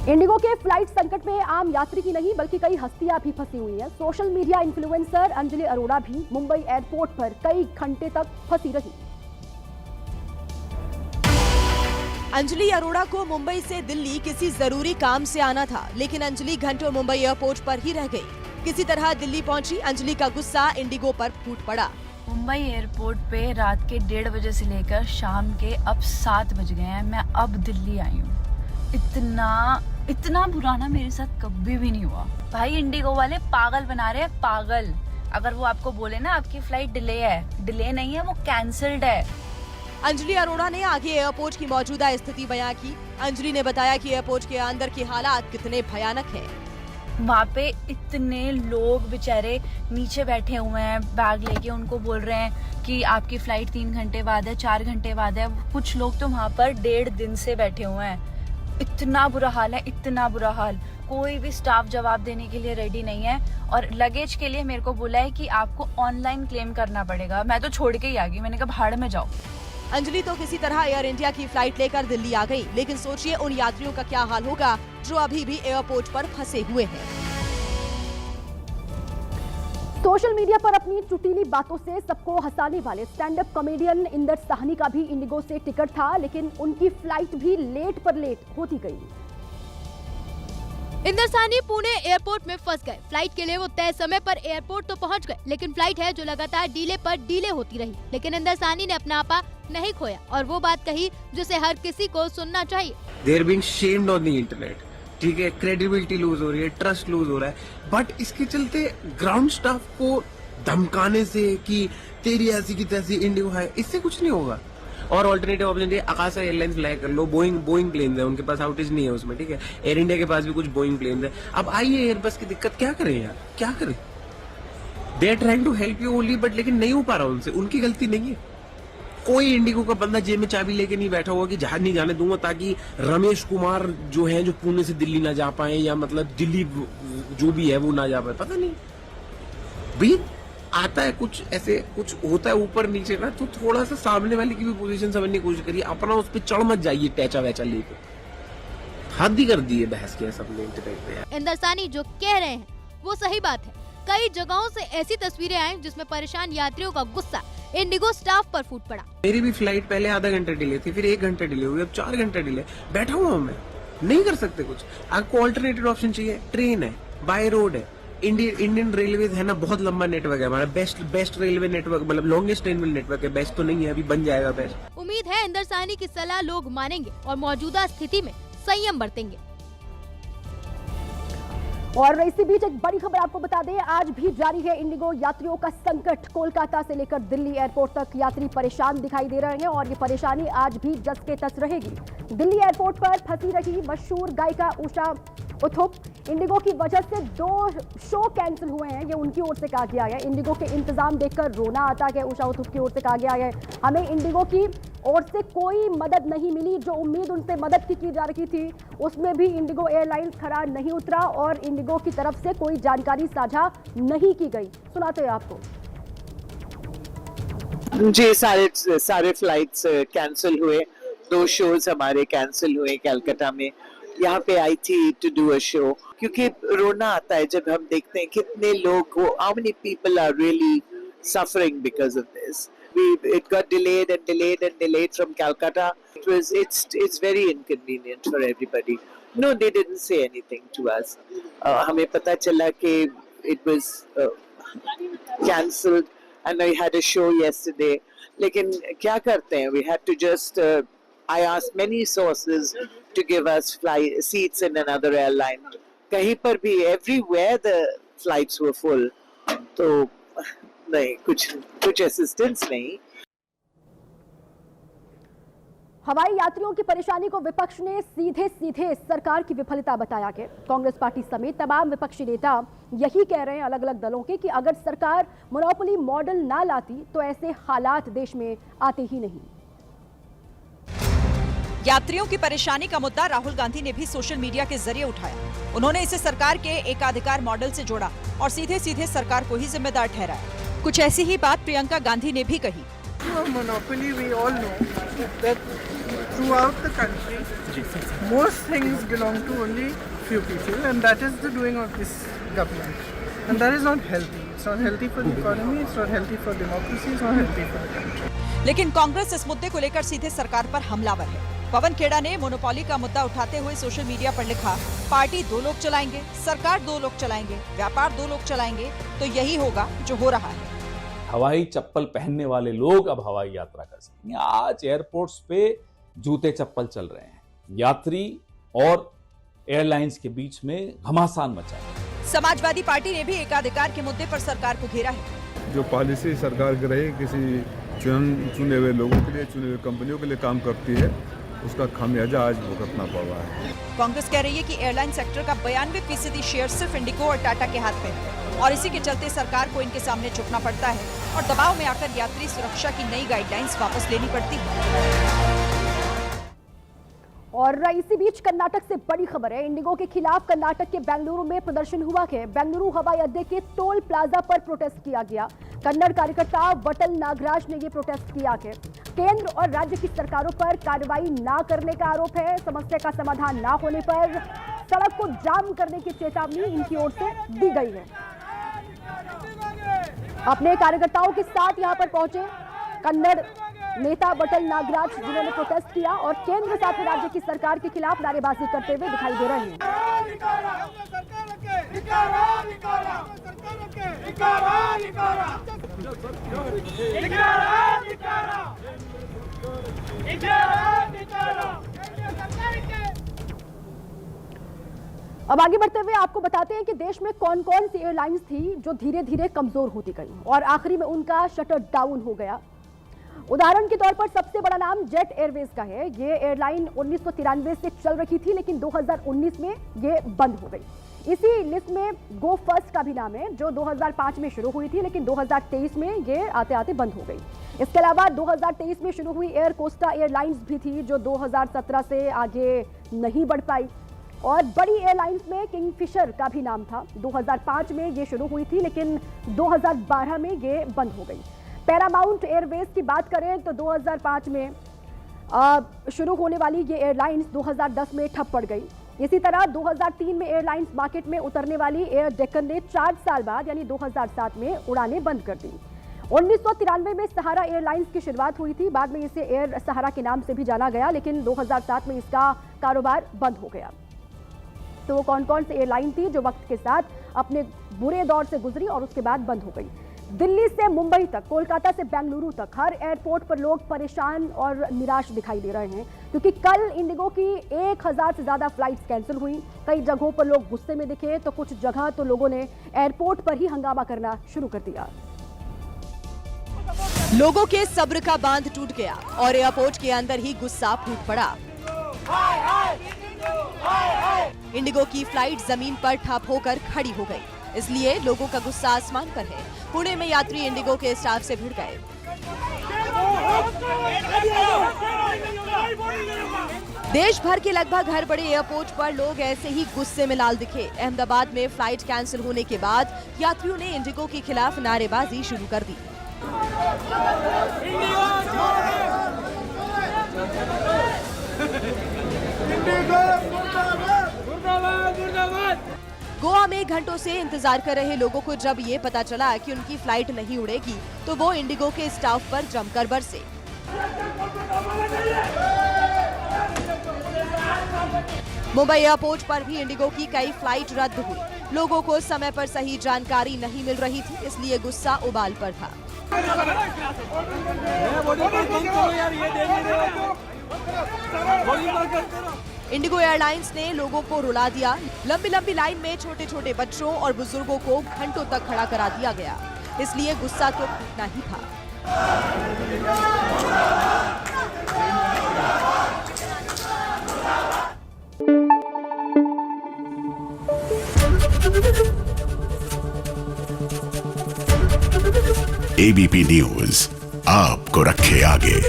Indigo के flight संकट में आम यात्री की नहीं बल्कि कई हस्तियां भी फंसी हुई हैं। Social media influencer Anjali Arora भी मुंबई एयरपोर्ट पर कई घंटे तक फंसी रही। अंजलि अरोड़ा को मुंबई से दिल्ली किसी जरूरी काम से आना था, लेकिन अंजलि घंटों मुंबई एयरपोर्ट पर ही रह गई। किसी तरह दिल्ली पहुंची अंजलि का गुस्सा इंडिगो पर फूट पड़ा। मुंबई एयरपोर्ट पे रात के 1:30 बजे से लेकर शाम के अब 7 बज गए हैं। मैं अब दिल्ली आई हूँ। इतना बुरा ना मेरे साथ कभी भी नहीं हुआ। भाई इंडिगो वाले पागल बना रहे हैं, पागल। अगर वो आपको बोले ना आपकी फ्लाइट डिले है, डिले नहीं है, वो कैंसल्ड है। अंजलि अरोड़ा ने आगे एयरपोर्ट की मौजूदा स्थिति बयां की। अंजलि ने बताया कि एयरपोर्ट के अंदर के हालात कितने भयानक हैं। वहाँ पे इतने लोग बेचारे नीचे बैठे हुए हैं बैग लेके, उनको बोल रहे हैं कि आपकी फ्लाइट 3 घंटे बाद है, 4 घंटे बाद है। कुछ लोग तो वहाँ पर 1.5 दिन से बैठे हुए हैं। इतना बुरा हाल है, इतना बुरा हाल। कोई भी स्टाफ जवाब देने के लिए रेडी नहीं है। और लगेज के लिए मेरे को बोला है कि आपको ऑनलाइन क्लेम करना पड़ेगा। मैं तो छोड़ के ही आ गई, मैंने कहा भाड़ में जाओ। अंजलि तो किसी तरह एयर इंडिया की फ्लाइट लेकर दिल्ली आ गई, लेकिन सोचिए उन यात्रियों का क्या हाल होगा जो अभी भी एयरपोर्ट पर फंसे हुए हैं। सोशल मीडिया पर अपनी चुटीली बातों से सबको हंसाने वाले stand up comedian Inder Sahni का भी इंडिगो से टिकट था, लेकिन उनकी फ्लाइट भी लेट पर लेट होती गई। इंदर साहनी पुणे एयरपोर्ट में फंस गए। फ्लाइट के लिए वो तय समय पर एयरपोर्ट तो पहुंच गए, लेकिन फ्लाइट है जो लगातार डीले पर डीले होती रही। लेकिन इंदर साहनी ने अपना आपा नहीं खोया और वो बात कही जिसे हर किसी को सुनना चाहिए। They are being shamed on the internet. ठीक है, क्रेडिबिलिटी लूज हो रही है, ट्रस्ट लूज हो रहा है, बट इसके चलते ग्राउंड स्टाफ को धमकाने से कि तेरी ऐसी की तैसी इंडिगो है, इससे कुछ नहीं होगा। और ऑल्टरनेटिव ऑप्शन है आकाशा एयरलाइंस फ्लाई कर लो। बोइंग प्लेन है, उनके पास आउटेज नहीं है उसमें, ठीक है। एयर इंडिया के पास भी कुछ बोइंग प्लेन है। अब आइए एयरबस की दिक्कत क्या करें यार, क्या करें। They are trying to help you only, but लेकिन नहीं हो पा रहा उनसे, उनकी गलती नहीं है। कोई इंडिगो का बंदा जेब में चाबी लेके नहीं बैठा हुआ कि जहाज नहीं जाने दूंगा ताकि रमेश कुमार जो है जो पुणे से दिल्ली ना जा पाए, या मतलब दिल्ली जो भी है वो ना जा पाए। पता नहीं भी आता है कुछ ऐसे कुछ होता है ऊपर नीचे का, तो थोड़ा सा सामने वाले की भी पोजीशन समझने की कोशिश करिए। अपना उस पर चढ़ मत जाइए टैचा वैचा लेके। हद ही कर दी है बहस किया सबने इंटरनेट पे। इंदर साहनी जो कह रहे हैं वो सही बात है। कई जगहों से ऐसी तस्वीरें आई जिसमें परेशान यात्रियों का गुस्सा इंडिगो स्टाफ पर फूट पड़ा। मेरी भी फ्लाइट पहले आधा घंटा डिले थी, फिर 1 घंटा डिले हुई, अब 4 घंटा डिले। बैठा हुआ हूँ मैं, नहीं कर सकते कुछ। आपको ऑल्टरनेटिव ऑप्शन चाहिए, ट्रेन है, बाय रोड है। इंडियन रेलवे है ना, बहुत लंबा नेटवर्क है हमारा, बेस्ट रेलवे नेटवर्क, मतलब लॉन्गेस्ट रेलवे नेटवर्क है। बेस्ट तो नहीं है, अभी बन जाएगा बेस्ट। उम्मीद है इंदर साहनी की सलाह लोग मानेंगे और मौजूदा स्थिति में संयम बरतेंगे। और इसी बीच एक बड़ी खबर आपको बता दें, आज भी जारी है इंडिगो यात्रियों का संकट। कोलकाता से लेकर दिल्ली एयरपोर्ट तक यात्री परेशान दिखाई दे रहे हैं और ये परेशानी आज भी जस के तस रहेगी। दिल्ली एयरपोर्ट पर फंसी रही मशहूर गायिका उषा उत्थुप, इंडिगो की वजह से 2 शो कैंसिल हुए हैं, ये उनकी ओर से कहा गया है। इंडिगो के इंतजाम देखकर रोना आता है। उषा उत्थुप की ओर से कहा गया है, हमें इंडिगो की ओर से कोई मदद नहीं मिली। जो उम्मीद उनसे मदद की जा रही थी उसमें भी इंडिगो एयरलाइंस खरा नहीं उतरा और इंडिगो की तरफ से कोई जानकारी साझा नहीं की गई। सुनाते हैं आपको। जी, सारे फ्लाइट्स कैंसिल हुए। 2 शोज हमारे कैंसिल हुए कलकत्ता में। यहाँ पे आई थी टू डू अ शो, क्योंकि रोना आता है जब हम देखते हैं कितने लोग, how many people are really suffering because of this. It got delayed from Calcutta. It's very inconvenient for everybody. No, they didn't say anything to us. हमें पता चला कि it was cancelled and I had a show yesterday. लेकिन क्या करते हैं? We had to just I asked many sources to give us seats in another airline. कहीं पर भी everywhere the flights were full. तो नहीं, कुछ असिस्टेंस नहीं। हवाई यात्रियों की परेशानी को विपक्ष ने सीधे सरकार की विफलता बताया है। कांग्रेस पार्टी समेत तमाम विपक्षी नेता यही कह रहे हैं अलग अलग दलों के कि अगर सरकार मोनोपोली मॉडल ना लाती तो ऐसे हालात देश में आते ही नहीं। यात्रियों की परेशानी का मुद्दा राहुल गांधी ने भी सोशल मीडिया के जरिए उठाया। उन्होंने इसे सरकार के एकाधिकार मॉडल से जोड़ा और सीधे सरकार को ही जिम्मेदार ठहराया। कुछ ऐसी ही बात प्रियंका गांधी ने भी कही। Monopoly, we all know that throughout the country, most things belong to only few people, and that is the doing of this government. And that is not healthy. It's not healthy for the economy, it's not healthy for democracy, it's not healthy for the country. लेकिन कांग्रेस इस मुद्दे को लेकर सीधे सरकार पर हमलावर है। पवन खेड़ा ने मोनोपोली का मुद्दा उठाते हुए सोशल मीडिया पर लिखा, पार्टी 2 लोग चलाएंगे, सरकार 2 लोग चलाएंगे, व्यापार 2 लोग चलाएंगे, तो यही होगा जो हो रहा है। हवाई चप्पल पहनने वाले लोग अब हवाई यात्रा कर सकेंगे। आज एयरपोर्ट्स पे जूते चप्पल चल रहे हैं। यात्री और एयरलाइंस के बीच में घमासान मचा है। समाजवादी पार्टी ने भी एकाधिकार के मुद्दे पर सरकार को घेरा है। जो पॉलिसी सरकार की रही किसी चुने हुए लोगों के लिए, चुने हुए कंपनियों के लिए काम करती है, उसका खामियाजा आज भुगतना पड़ रहा है। कांग्रेस कह रही है कि एयरलाइन सेक्टर का 92% शेयर सिर्फ इंडिगो और टाटा के हाथ में है और इसी के चलते सरकार को इनके सामने झुकना पड़ता है और दबाव में आकर यात्री सुरक्षा की नई गाइडलाइंस वापस लेनी पड़ती है। और इसी बीच कर्नाटक से बड़ी खबर है। इंडिगो के खिलाफ कर्नाटक के बेंगलुरु में प्रदर्शन हुआ है। बेंगलुरु हवाई अड्डे के टोल प्लाजा पर प्रोटेस्ट किया गया। कन्नड़ कार्यकर्ता वटल नागराज ने ये प्रोटेस्ट किया है। केंद्र और राज्य की सरकारों पर कार्रवाई ना करने का आरोप है। समस्या का समाधान ना होने पर सड़क को जाम करने की चेतावनी इनकी ओर से दी गई है। अपने कार्यकर्ताओं के साथ यहां पर पहुंचे कन्नड़ नेता वटल नागराज, जिन्होंने प्रोटेस्ट किया और केंद्र साथ राज्य की सरकार के खिलाफ नारेबाजी करते हुए दिखाई दे रहे हैं। अब आगे बढ़ते हुए आपको बताते हैं कि देश में कौन कौन सी एयरलाइंस थी जो धीरे धीरे कमजोर होती गई और आखिरी में उनका शटर डाउन हो गया। उदाहरण के तौर पर सबसे बड़ा नाम जेट एयरवेज का है। ये एयरलाइन 1993 से चल रही थी, लेकिन 2019 में ये बंद हो गई। इसी लिस्ट में गो फर्स्ट का भी नाम है, जो 2005 में शुरू हुई थी, लेकिन 2023 में ये आते आते बंद हो गई। इसके अलावा 2023 में शुरू हुई एयर कोस्टा एयरलाइंस भी थी, जो 2017 से आगे नहीं बढ़ पाई। और बड़ी एयरलाइंस में किंगफिशर का भी नाम था। 2005 में ये शुरू हुई थी, लेकिन 2012 में ये बंद हो गई। पैरामाउंट एयरवेज की बात करें तो 2005 में शुरू होने वाली ये एयरलाइंस 2010 में ठप पड़ गई। इसी तरह 2003 में एयरलाइंस मार्केट में उतरने वाली एयर डेक्कन ने 4 साल बाद यानी 2007 में उड़ानें बंद कर दी। 1993 में सहारा एयरलाइंस की शुरुआत हुई थी, बाद में इसे एयर सहारा के नाम से भी जाना गया, लेकिन 2007 में इसका कारोबार बंद हो गया। तो वो कौन कौन सी एयरलाइन थी जो वक्त के साथ अपने बुरे दौर से गुजरी और उसके बाद बंद हो गई। दिल्ली से मुंबई तक, कोलकाता से बेंगलुरु तक हर एयरपोर्ट पर लोग परेशान और निराश दिखाई दे रहे हैं, क्योंकि कल इंडिगो की 1000 से ज्यादा फ्लाइट्स कैंसिल हुई। कई जगहों पर लोग गुस्से में दिखे, तो कुछ जगह तो लोगों ने एयरपोर्ट पर ही हंगामा करना शुरू कर दिया। लोगों के सब्र का बांध टूट गया और एयरपोर्ट के अंदर ही गुस्सा फूट पड़ा। इंडिगो की फ्लाइट जमीन पर ठप होकर खड़ी हो गई, इसलिए लोगों का गुस्सा आसमान पर है। पुणे में यात्री इंडिगो के स्टाफ से भिड़ गए। देश भर के लगभग हर बड़े एयरपोर्ट पर लोग ऐसे ही गुस्से में लाल दिखे। अहमदाबाद में फ्लाइट कैंसिल होने के बाद यात्रियों ने इंडिगो के खिलाफ नारेबाजी शुरू कर दी। गोवा में घंटों से इंतजार कर रहे लोगों को जब ये पता चला कि उनकी फ्लाइट नहीं उड़ेगी, तो वो इंडिगो के स्टाफ पर जमकर बरसे। मुंबई एयरपोर्ट पर भी इंडिगो की कई फ्लाइट रद्द हुई। लोगों को समय पर सही जानकारी नहीं मिल रही थी, इसलिए गुस्सा उबाल पर था। इंडिगो एयरलाइंस ने लोगों को रुला दिया। लंबी लंबी लाइन में छोटे छोटे बच्चों और बुजुर्गों को घंटों तक खड़ा करा दिया गया, इसलिए गुस्सा तो फूटना ही था। एबीपी न्यूज आपको रखे आगे।